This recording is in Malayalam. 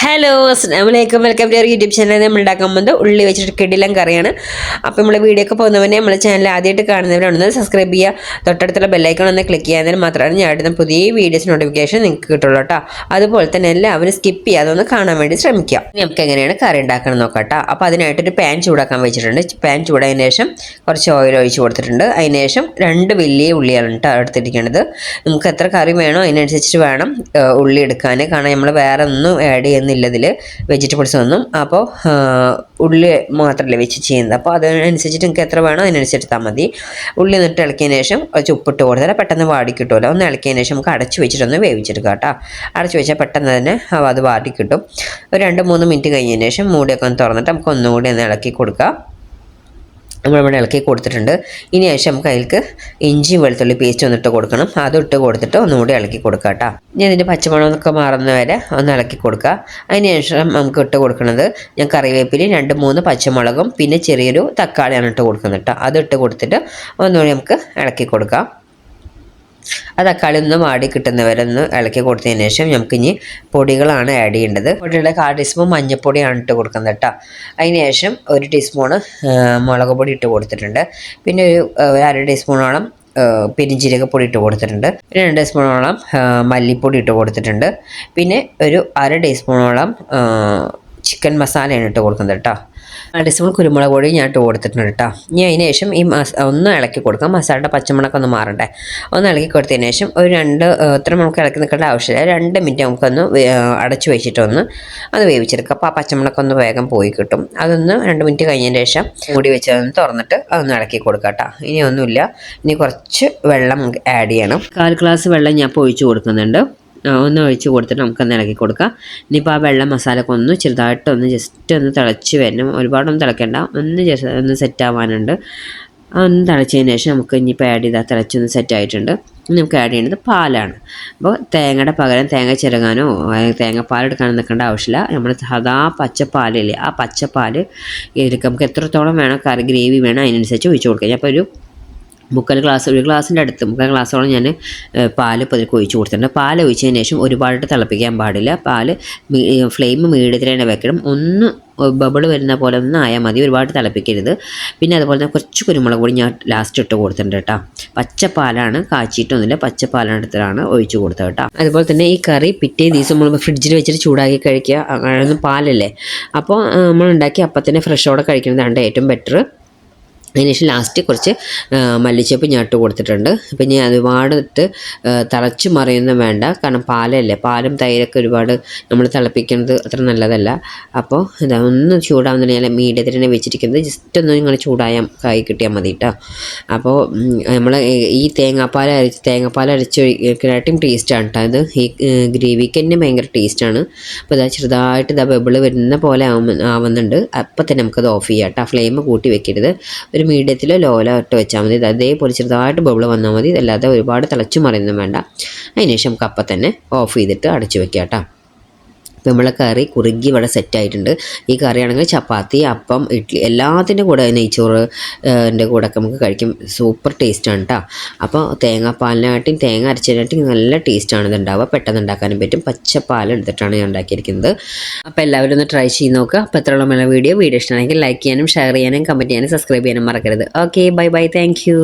ഹലോ അസ്സലാമലൈക്കും വെൽക്കം ടു യൂട്യൂബ് ചാനൽ. നമ്മൾ ഉണ്ടാക്കാൻ പോകുന്നത് ഉള്ളി വെച്ചിട്ട് കിടിലൻ കറിയാണ്. അപ്പോൾ നമ്മൾ വീഡിയോ ഒക്കെ പോകുന്നവരെ നമ്മളെ ചാനൽ ആദ്യമായിട്ട് കാണുന്നവരാണെന്ന് സബ്സ്ക്രൈബ് ചെയ്യുക, തൊട്ടടുത്തുള്ള ബെല്ലൈക്കൺ ഒന്ന് ക്ലിക്ക് ചെയ്യാൻ മാത്രമാണ് ഞാൻ ഇടുന്ന പുതിയ വീഡിയോസ് നോട്ടിഫിക്കേഷൻ നിങ്ങൾക്ക് കിട്ടുള്ളൂ കേട്ടോ. അതുപോലെ തന്നെ എല്ലാവരും സ്കിപ്പ് ചെയ്യാതെ ഒന്ന് കാണാൻ വേണ്ടി ശ്രമിക്കുക. നമുക്ക് എങ്ങനെയാണ് കറി ഉണ്ടാക്കണം നോക്കാം കേട്ടോ. അപ്പോൾ അതിനായിട്ടൊരു പാൻ ചൂടാക്കാൻ വെച്ചിട്ടുണ്ട്. പാൻ ചൂടായതിനു ശേഷം കുറച്ച് ഓയിൽ ഒഴിച്ച് കൊടുത്തിട്ടുണ്ട്. അതിന് ശേഷം 2 വലിയ ഉള്ളിയാണ് കേട്ടോ എടുത്തിരിക്കുന്നത്. നമുക്ക് എത്ര കറി വേണോ അതിനനുസരിച്ച് വേണം ഉള്ളി എടുക്കാൻ. കാരണം നമ്മൾ വേറെ ഒന്നും ആഡ് ചെയ്യുന്നില്ല ഇതിൽ, വെജിറ്റബിൾസ് ഒന്നും. അപ്പോൾ ഉള്ളി മാത്രമല്ലേ വെച്ച് ചെയ്യുന്നത്. അപ്പോൾ അതിനനുസരിച്ചിട്ട് നിങ്ങൾക്ക് എത്ര വേണോ അതിനനുസരിച്ച് മതി. ഉള്ളി നിട്ട് ഇളക്കിയതിന് ശേഷം കുറച്ച് ഉപ്പിട്ട് കൊടുത്താൽ പെട്ടെന്ന് വാടി കിട്ടുമല്ലോ. ഒന്ന് ഇളക്കിയതിന് ശേഷം നമുക്ക് അടച്ച് വെച്ചിട്ടൊന്ന് വേവിച്ചെടുക്കാം കേട്ടോ. അടച്ച് വെച്ചാൽ പെട്ടെന്ന് തന്നെ അത് വാടി കിട്ടും. ഒരു 2-3 മിനിറ്റ് കഴിഞ്ഞതിന് ശേഷം മൂടിയൊക്കെ ഒന്ന് തുറന്നിട്ട് നമുക്ക് ഒന്നുകൂടി ഒന്ന് ഇളക്കി കൊടുക്കാം. നമ്മളിവിടെ ഇളക്കി കൊടുത്തിട്ടുണ്ട്. ഇനി ശേഷം നമുക്ക് അതിലേക്ക് ഇഞ്ചിയും വെളുത്തുള്ളി പേസ്റ്റ് ഒന്നിട്ട് കൊടുക്കണം. അതിട്ട് കൊടുത്തിട്ട് ഒന്നുകൂടി ഇളക്കി കൊടുക്കുക കേട്ടോ. ഇനി അതിൻ്റെ പച്ചമണമൊക്കെ മാറുന്ന വരെ ഒന്ന് ഇളക്കി കൊടുക്കുക. അതിന് ശേഷം നമുക്ക് ഇട്ട് കൊടുക്കുന്നത് ഞാൻ കറിവേപ്പിലയും 2-3 പച്ചമുളകും പിന്നെ ചെറിയൊരു തക്കാളിയാണ് ഇട്ട് കൊടുക്കുന്നത് കേട്ടോ. അതിട്ട് കൊടുത്തിട്ട് ഒന്നുകൂടി നമുക്ക് ഇളക്കി കൊടുക്കാം. ആ തക്കാളി ഒന്ന് വാടി കിട്ടുന്നവരെ ഒന്ന് ഇളക്കി കൊടുത്തതിന് ശേഷം നമുക്കിനി പൊടികളാണ് ആഡ് ചെയ്യേണ്ടത്. പൊടിയുടെ 1/4 ടീസ്പൂൺ മഞ്ഞൾപ്പൊടിയാണ് ഇട്ട് കൊടുക്കുന്നത് കേട്ടോ. അതിന് ശേഷം 1 ടീസ്പൂണ് മുളക് പൊടി ഇട്ട് കൊടുത്തിട്ടുണ്ട്. പിന്നെ ഒരു 1/2 ടീസ്പൂണോളം പെരിഞ്ജീരകപ്പൊടി ഇട്ട് കൊടുത്തിട്ടുണ്ട്. പിന്നെ 2 ടീസ്പൂണോളം മല്ലിപ്പൊടി ഇട്ട് കൊടുത്തിട്ടുണ്ട്. പിന്നെ ഒരു 1/2 ടീസ്പൂണോളം ചിക്കൻ മസാലയാണ് ഇട്ട് കൊടുക്കുന്നത് കേട്ടോ. 1 ടീസ്പൂൺ കുരുമുളക് പൊടി ഞാൻ ഇട്ട് കൊടുത്തിട്ടുണ്ട് കേട്ടോ. ഇനി അതിന് ശേഷം ഈ ഒന്ന് ഇളക്കി കൊടുക്കാം. മസാലയുടെ പച്ചമുളകൊക്കെ ഒന്ന് മാറണ്ടേ. ഒന്ന് ഇളക്കി കൊടുത്തതിന് ശേഷം ഒരു ഇത്ര നമുക്ക് ഇളക്കി നിൽക്കേണ്ട ആവശ്യമില്ല. 2 മിനിറ്റ് നമുക്കൊന്ന് അടച്ചു വെച്ചിട്ടൊന്ന് അത് വേവിച്ചെടുക്കാം. അപ്പോൾ ആ പച്ചമുളകൊക്കെ ഒന്ന് വേഗം പോയി കിട്ടും. അതൊന്ന് 2 മിനിറ്റ് കഴിഞ്ഞതിന് ശേഷം മൂടി വെച്ചതൊന്ന് തുറന്നിട്ട് അതൊന്ന് ഇളക്കി കൊടുക്കാം കേട്ടോ. ഇനി ഒന്നുമില്ല, ഇനി കുറച്ച് വെള്ളം ആഡ് ചെയ്യണം. 1/4 ഗ്ലാസ് വെള്ളം ഞാൻ ഇപ്പോൾ ഒഴിച്ച് കൊടുക്കുന്നുണ്ട്. ഒന്ന് ഒഴിച്ച് കൊടുത്തിട്ട് നമുക്കൊന്ന് ഇളക്കി കൊടുക്കാം. ഇനിയിപ്പോൾ ആ വെള്ളം മസാലയൊക്കെ ഒന്ന് ചെറുതായിട്ടൊന്ന് ജസ്റ്റ് ഒന്ന് തിളച്ച് വരണം. ഒരുപാടൊന്നും തിളയ്ക്കേണ്ട, ഒന്ന് ജസ്റ്റ് ഒന്ന് സെറ്റ് ആവാനുണ്ട്. ഒന്ന് തിളച്ചതിന് ശേഷം നമുക്ക് ഇനിയിപ്പോൾ ആഡ് ചെയ്താൽ തിളച്ചൊന്ന് സെറ്റായിട്ടുണ്ട്. ഇനി നമുക്ക് ആഡ് ചെയ്യേണ്ടത് പാലാണ്. അപ്പോൾ തേങ്ങയുടെ പകരം തേങ്ങ ചിരകാനോ തേങ്ങാപ്പാൽ എടുക്കാനോ നിൽക്കേണ്ട ആവശ്യമില്ല. നമ്മൾ സാധാ പച്ചപ്പാലില്ലേ, ആ പച്ചപ്പാൽ ഇതിലേക്ക് നമുക്ക് എത്രത്തോളം വേണം കറി ഗ്രേവി വേണം അതിനനുസരിച്ച് ഒഴിച്ച് കൊടുക്കുക. ഞാൻ അപ്പോൾ ഒരു 1 ഗ്ലാസിൻ്റെ അടുത്ത് 1/4 ഗ്ലാസോളം ഞാൻ പാൽ പതുക്കെ ഒഴിച്ച് കൊടുത്തിട്ടുണ്ട്. പാൽ ഒഴിച്ചതിന് ശേഷം ഒരുപാട് തിളപ്പിക്കാൻ പാടില്ല. പാൽ ഫ്ലെയിം മീഡിയത്തിൽ തന്നെ വെക്കണം. ഒന്ന് ബബിൾ വരുന്ന പോലെ ഒന്ന് ആയാൽ മതി, ഒരുപാട് തിളപ്പിക്കരുത്. പിന്നെ അതുപോലെ തന്നെ കുറച്ച് കുരുമുളക് പൊടി ഞാൻ ലാസ്റ്റ് ഇട്ട് കൊടുത്തിട്ടുണ്ട് കേട്ടോ. പച്ചപ്പാലാണ്, കാച്ചിട്ടൊന്നുമില്ല, പച്ചപ്പാലാണ് എടുത്തിട്ടാണ് ഒഴിച്ച് കൊടുത്തത് കേട്ടോ. അതുപോലെ തന്നെ ഈ കറി പിറ്റേ ദിവസം നമ്മൾ ഫ്രിഡ്ജിൽ വെച്ചിട്ട് ചൂടാക്കി കഴിക്കുക. അങ്ങനെ പാലല്ലേ, അപ്പോൾ നമ്മൾ ഉണ്ടാക്കി അപ്പം തന്നെ ഫ്രഷോടെ കഴിക്കുന്നതാണ് ഏറ്റവും ബെറ്റർ. അതിനുശേഷം ലാസ്റ്റ് കുറച്ച് മല്ലിച്ചപ്പ് ഞാൻ ഇട്ട് കൊടുത്തിട്ടുണ്ട്. അപ്പം ഞാൻ ഒരുപാട് ഇട്ട് തിളച്ച് മറിയൊന്നും വേണ്ട, കാരണം പാലല്ലേ, പാലും തൈരൊക്കെ ഒരുപാട് നമ്മൾ തിളപ്പിക്കുന്നത് അത്ര നല്ലതല്ല. അപ്പോൾ ഇതാ ഒന്ന് ചൂടാവുന്നതിന് മീഡിയത്തിൽ തന്നെ വെച്ചിരിക്കുന്നത്, ജസ്റ്റ് ഒന്ന് ഇങ്ങനെ കായി കിട്ടിയാൽ മതി കേട്ടോ. അപ്പോൾ നമ്മൾ ഈ തേങ്ങാപ്പാൽ അരച്ചൊഴിക്കാനായിട്ടും ടേസ്റ്റാണ് കേട്ടോ. ഇത് ഈ ഗ്രേവിക്ക് തന്നെ ഭയങ്കര ടേസ്റ്റാണ്. അപ്പോൾ ഇതാ ചെറുതായിട്ട് ഇതാ ബബിൾ വരുന്ന പോലെ ആവുന്നുണ്ട്. അപ്പോൾ തന്നെ നമുക്കത് ഓഫ് ചെയ്യാം കേട്ടോ. ഫ്ലെയിം കൂട്ടി വെക്കരുത്, ഒരു മീഡിയത്തിലോ ലോയിലോ ഇട്ട് വെച്ചാൽ മതി. അതേപോലെ ചെറുതായിട്ട് ബബിൾ വന്നാൽ മതി, അല്ലാതെ ഒരുപാട് തിളച്ച് മറിയൊന്നും വേണ്ട. അതിനുശേഷം നമുക്ക് അപ്പം തന്നെ ഓഫ് ചെയ്തിട്ട് അടച്ചു വെക്കാം കേട്ടോ. അപ്പോൾ നമ്മളെ കറി കുറുകി ഇവിടെ സെറ്റായിട്ടുണ്ട്. ഈ കറിയാണെങ്കിൽ ചപ്പാത്തി, അപ്പം, ഇഡ്ഡലി എല്ലാത്തിൻ്റെ കൂടെ, നെയ്ച്ചോറിൻ്റെ കൂടെ ഒക്കെ നമുക്ക് കഴിക്കും. സൂപ്പർ ടേസ്റ്റാണ് കേട്ടോ. അപ്പോൾ തേങ്ങാപ്പാലിനായിട്ടും തേങ്ങ അരച്ചതിനായിട്ടും നല്ല ടേസ്റ്റാണ് ഇത് ഉണ്ടാവുക. പെട്ടെന്ന് ഉണ്ടാക്കാനും പറ്റും. പച്ചപ്പാൽ എടുത്തിട്ടാണ് ഞാൻ ഉണ്ടാക്കിയിരിക്കുന്നത്. അപ്പോൾ എല്ലാവരും ഒന്ന് ട്രൈ ചെയ്ത് നോക്കുക. അപ്പോൾ എത്രയോളം വീഡിയോ ഇഷ്ടമാണെങ്കിൽ ലൈക്ക് ചെയ്യാനും ഷെയർ ചെയ്യാനും കമൻറ്റ് ചെയ്യാനും സബ്സ്ക്രൈബ് ചെയ്യാനും മറക്കരുത്. Okay, bye bye, thank you.